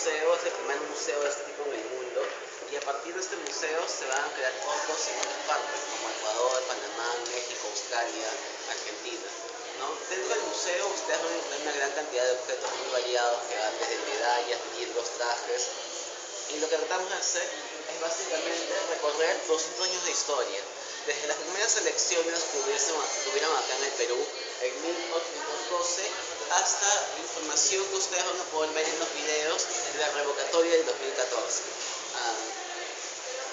museo es el primer museo de este tipo en el mundo y a partir de este museo se van a crear otros en otras partes como Ecuador, Panamá, México, Australia, Argentina, ¿no? Dentro del museo ustedes van a encontrar una gran cantidad de objetos muy variados que van desde medallas, libros, trajes y lo que tratamos de hacer es básicamente recorrer 200 años de historia. Desde las primeras elecciones que hubieron acá en el Perú en 1812 hasta información que ustedes van a poder ver en los videos de la revocatoria del 2014.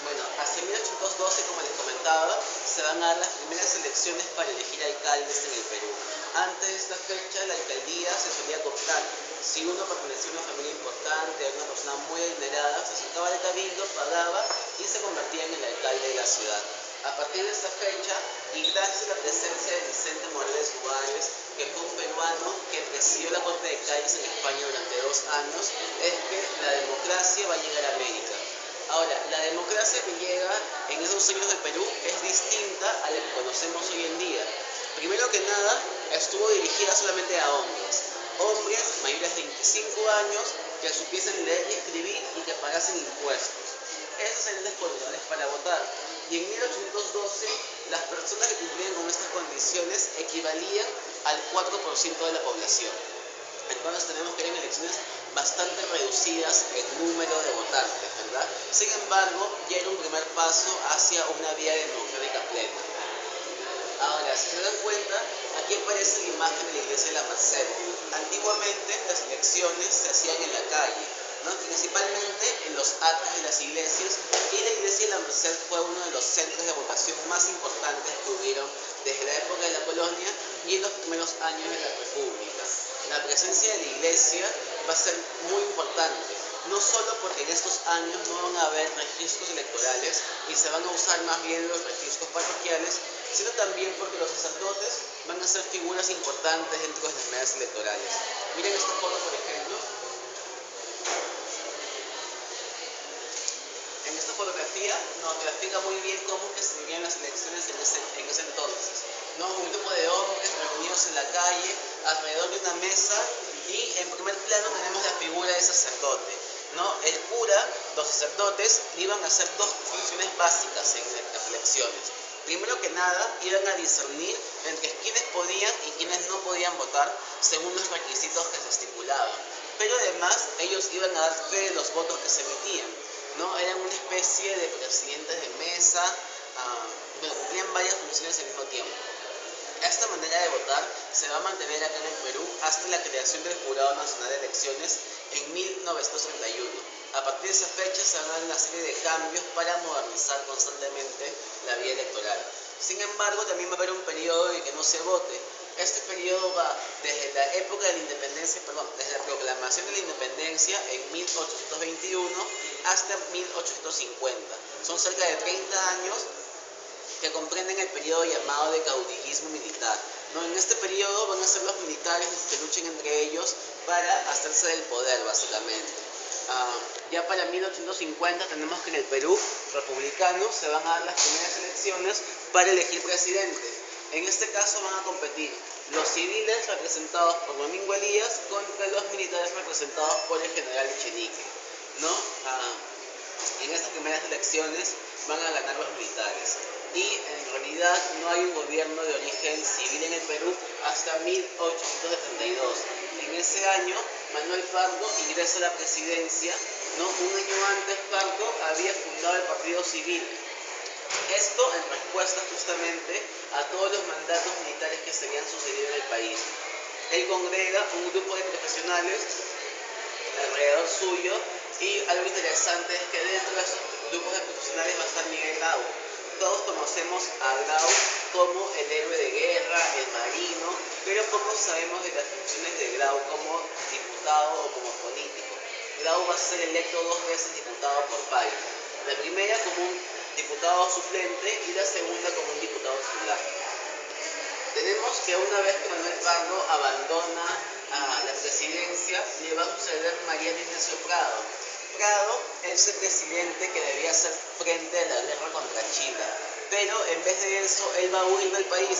Bueno, hacia 1812, como les comentaba, se van a dar las primeras elecciones para elegir alcaldes en el Perú. Antes de esta fecha, la alcaldía se solía comprar. Si uno pertenecía a una familia importante, a una persona muy adinerada, se acercaba al cabildo, pagaba y se convertía en el alcalde de la ciudad. A partir de esta fecha, y gracias a la presencia de Vicente Morales Juárez, que fue un peruano que presidió la Corte de Cádiz en España durante 2 años, es que la democracia va a llegar a América. Ahora, la democracia que llega en esos años del Perú es distinta a la que conocemos hoy en día. Primero que nada, estuvo dirigida solamente a hombres mayores de 25 años que supiesen leer y escribir y que pagasen impuestos. Esas eran las condiciones para votar. Y en 1812, las personas que cumplían con estas condiciones equivalían al 4% de la población. Entonces tenemos que ir en elecciones bastante reducidas en número de votantes, ¿verdad? Sin embargo, ya era un primer paso hacia una vía democrática plena. Ahora, si se dan cuenta, aquí aparece la imagen de la iglesia de la Merced. Antiguamente las elecciones se hacían en la calle, ¿no? Principalmente en los atrios de las iglesias, y la iglesia de la Merced fue uno de los centros de votación más importantes que hubieron desde la época de la colonia y en los primeros años de la República. La presencia de la iglesia va a ser muy importante, no solo porque en estos años no van a haber registros electorales y se van a usar más bien los registros parroquiales, sino también porque los sacerdotes van a ser figuras importantes dentro de las medidas electorales. Miren esta foto, por ejemplo. En esta fotografía nos grafica muy bien cómo que se vivían las elecciones en ese entonces, ¿no? Un grupo de hombres reunidos en la calle alrededor de una mesa y en primer plano tenemos la figura del sacerdote, ¿no? El cura, los sacerdotes iban a hacer 2 funciones básicas en las elecciones. Primero que nada, iban a discernir entre quienes podían y quienes no podían votar según los requisitos que se estipulaban. Pero además, ellos iban a dar fe de los votos que se emitían, ¿no? Eran una especie de presidentes de mesa, cumplían varias funciones al mismo tiempo. Esta manera de votar se va a mantener acá en el Perú hasta la creación del Jurado Nacional de Elecciones en 1931. A partir de esa fecha se van a dar una serie de cambios para modernizar constantemente la vía electoral. Sin embargo, también va a haber un periodo en que no se vote. Este periodo va desde la época de la independencia, desde la proclamación de la independencia en 1821 hasta 1850. Son cerca de 30 años que comprenden el periodo llamado de caudillismo militar, ¿no? En este periodo van a ser los militares los que luchen entre ellos para hacerse del poder, básicamente. Ya para 1850 tenemos que en el Perú republicano se van a dar las primeras elecciones para elegir presidente. En este caso van a competir los civiles representados por Domingo Elías contra los militares representados por el general Echenique, ¿no? En estas primeras elecciones van a ganar los militares y en realidad no hay un gobierno de origen civil en el Perú hasta 1872. En ese año Manuel Pardo ingresa a la presidencia, ¿no? Un año antes Pardo había fundado el Partido Civil. Esto en respuesta justamente a todos los mandatos militares que se habían sucedido en el país. Él congrega un grupo de profesionales alrededor suyo y algo interesante es que dentro de esos grupos de profesionales va a estar Miguel Grau. Todos conocemos a Grau como el héroe de guerra, el marino, pero poco sabemos de las funciones de Grau como diputado o como político. Grau va a ser electo 2 veces diputado por País. La primera como un diputado suplente y la segunda como un diputado titular. Tenemos que una vez que Manuel Pardo abandona la presidencia, le va a suceder Mariano Ignacio Prado. Prado es el presidente que debía hacer frente a la guerra contra Chile, pero en vez de eso, él va a huir del país.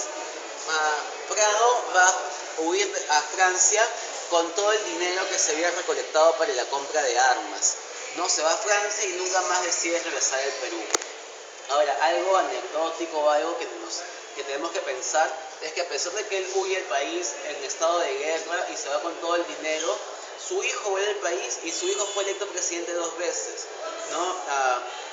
Prado va a huir a Francia con todo el dinero que se había recolectado para la compra de armas. No, se va a Francia y nunca más decide regresar al Perú. Ahora, algo anecdótico o algo que tenemos que pensar es que a pesar de que él huye del país en estado de guerra y se va con todo el dinero, su hijo vuelve al país y su hijo fue electo presidente 2 veces, ¿no?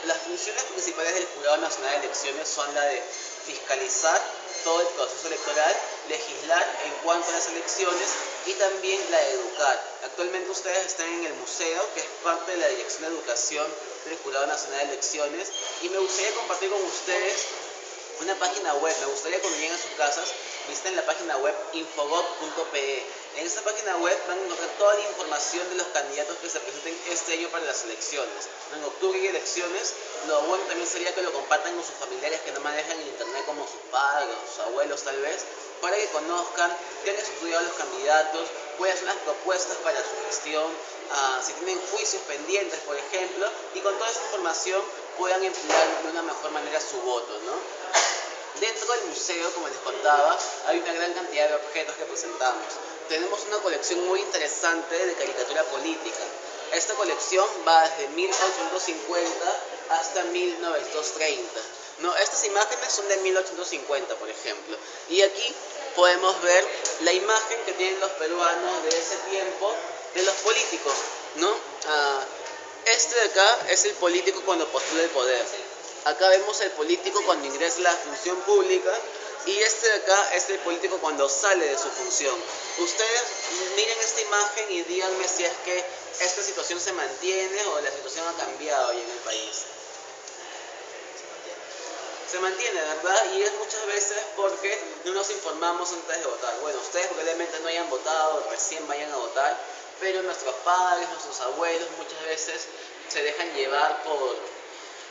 Las funciones principales del Jurado Nacional de Elecciones son la de fiscalizar todo el proceso electoral, legislar en cuanto a las elecciones y también la de educar. Actualmente ustedes están en el museo, que es parte de la Dirección de Educación del Jurado Nacional de Elecciones, y me gustaría compartir con ustedes una página web. Me gustaría que cuando lleguen a sus casas visiten la página web infogot.pe. En esta página web van a encontrar toda la información de los candidatos que se presenten este año para las elecciones. En octubre hay elecciones. Lo bueno también sería que lo compartan con sus familiares que no manejan el internet, como sus padres o sus abuelos tal vez, para que conozcan, que han estudiado los candidatos, puedan hacer unas propuestas para su gestión, si tienen juicios pendientes, por ejemplo, y con toda esa información puedan emplear de una mejor manera su voto, ¿no? Dentro del museo, como les contaba, hay una gran cantidad de objetos que presentamos. Tenemos una colección muy interesante de caricatura política. Esta colección va desde 1850 hasta 1930. No, estas imágenes son de 1850, por ejemplo. Y aquí podemos ver la imagen que tienen los peruanos de ese tiempo de los políticos, ¿no? Este de acá es el político cuando postula el poder. Acá vemos el político cuando ingresa a la función pública y este de acá es el político cuando sale de su función. Ustedes miren esta imagen y díganme si es que esta situación se mantiene o la situación ha cambiado hoy en el país. Se mantiene, ¿verdad? Y es muchas veces porque no nos informamos antes de votar. Bueno, ustedes probablemente no hayan votado, recién vayan a votar, pero nuestros padres, nuestros abuelos muchas veces se dejan llevar por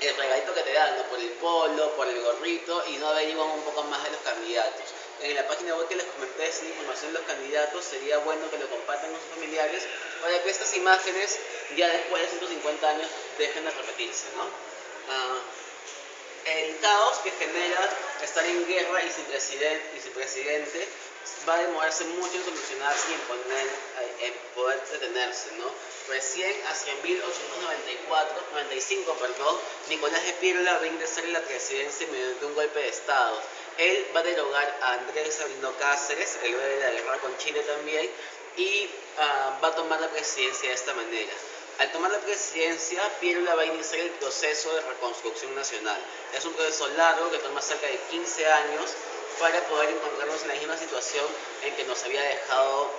el regalito que te dan, ¿no? Por el polo, por el gorrito, y no averiguan un poco más de los candidatos. En la página web que les comenté sin información de los candidatos, sería bueno que lo compartan con sus familiares para que estas imágenes ya después de 150 años dejen de repetirse, ¿no? El caos que genera estar en guerra y sin presidente va a demorarse mucho en solucionarse y en poder detenerse, ¿no? Recién, hacia 1895, Nicolás de Piérola va a ingresar en la presidencia mediante un golpe de Estado. Él va a derogar a Andrés Sabino Cáceres, el héroe de la guerra con Chile también, y va a tomar la presidencia de esta manera. Al tomar la presidencia, Piérola va a iniciar el proceso de reconstrucción nacional. Es un proceso largo que toma cerca de 15 años para poder encontrarnos en la misma situación en que nos había dejado,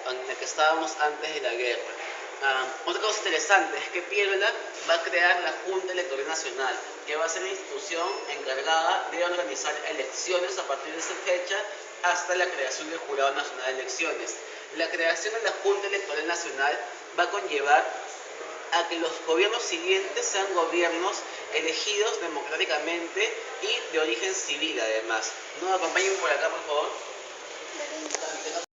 en la que estábamos antes de la guerra. Otra cosa interesante es que Piérola va a crear la Junta Electoral Nacional, que va a ser la institución encargada de organizar elecciones a partir de esa fecha hasta la creación del Jurado Nacional de Elecciones. La creación de la Junta Electoral Nacional va a conllevar a que los gobiernos siguientes sean gobiernos elegidos democráticamente y de origen civil además. ¿No? Acompáñenme por acá, por favor.